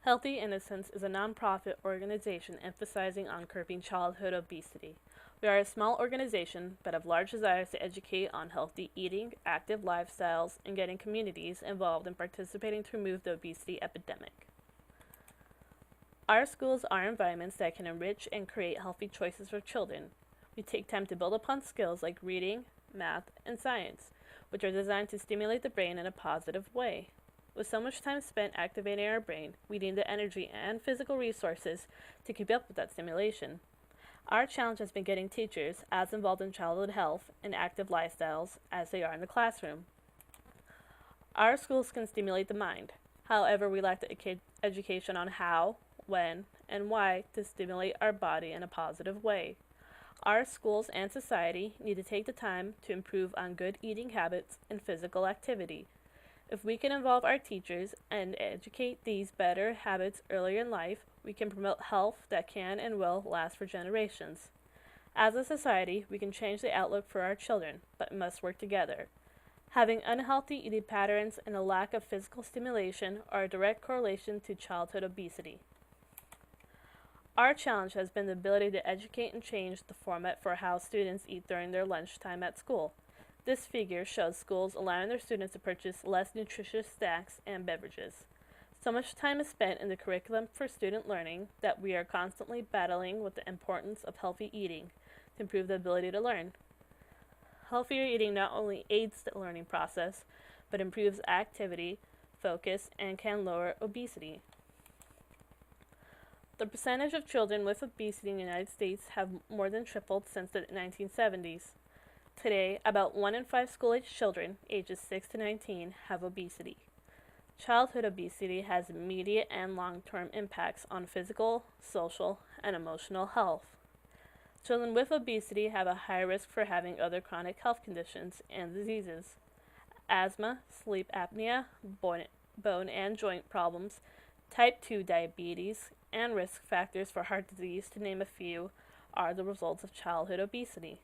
Healthy Innocence is a nonprofit organization emphasizing on curbing childhood obesity. We are a small organization but have large desires to educate on healthy eating, active lifestyles, and getting communities involved in participating to remove the obesity epidemic. Our schools are environments that can enrich and create healthy choices for children. We take time to build upon skills like reading, math, and science, which are designed to stimulate the brain in a positive way. With so much time spent activating our brain, we need the energy and physical resources to keep up with that stimulation. Our challenge has been getting teachers as involved in childhood health and active lifestyles as they are in the classroom. Our schools can stimulate the mind. However, we lack the education on how, when, and why to stimulate our body in a positive way. Our schools and society need to take the time to improve on good eating habits and physical activity. If we can involve our teachers and educate these better habits earlier in life, we can promote health that can and will last for generations. As a society, we can change the outlook for our children, but must work together. Having unhealthy eating patterns and a lack of physical stimulation are a direct correlation to childhood obesity. Our challenge has been the ability to educate and change the format for how students eat during their lunchtime at school. This figure shows schools allowing their students to purchase less nutritious snacks and beverages. So much time is spent in the curriculum for student learning that we are constantly battling with the importance of healthy eating to improve the ability to learn. Healthier eating not only aids the learning process, but improves activity, focus, and can lower obesity. The percentage of children with obesity in the United States have more than tripled since the 1970s. Today, about 1 in 5 school-age children, ages 6 to 19, have obesity. Childhood obesity has immediate and long-term impacts on physical, social, and emotional health. Children with obesity have a high risk for having other chronic health conditions and diseases. Asthma, sleep apnea, bone and joint problems, type 2 diabetes, and risk factors for heart disease, to name a few, are the results of childhood obesity.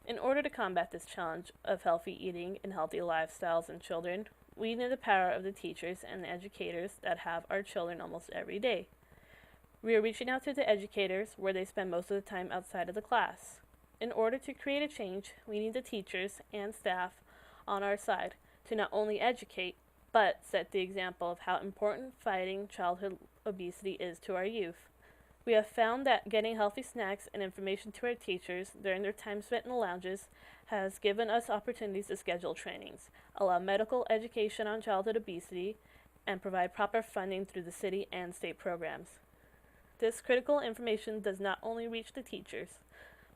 In order to combat this challenge of healthy eating and healthy lifestyles in children, we need the power of the teachers and the educators that have our children almost every day. We are reaching out to the educators where they spend most of the time outside of the class. In order to create a change, we need the teachers and staff on our side to not only educate, but set the example of how important fighting childhood obesity is to our youth. We have found that getting healthy snacks and information to our teachers during their time spent in the lounges has given us opportunities to schedule trainings, allow medical education on childhood obesity, and provide proper funding through the city and state programs. This critical information does not only reach the teachers,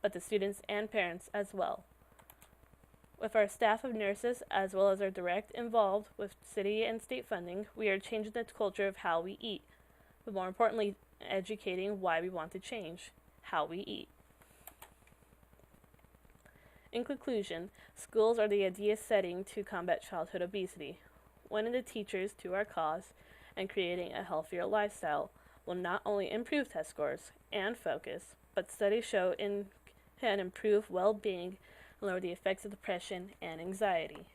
but the students and parents as well. With our staff of nurses, as well as our direct involved with city and state funding, we are changing the culture of how we eat, but more importantly, educating why we want to change how we eat. In conclusion, schools are the ideal setting to combat childhood obesity. Winning the teachers to our cause and creating a healthier lifestyle will not only improve test scores and focus, but studies show it can improve well-being and lower the effects of depression and anxiety.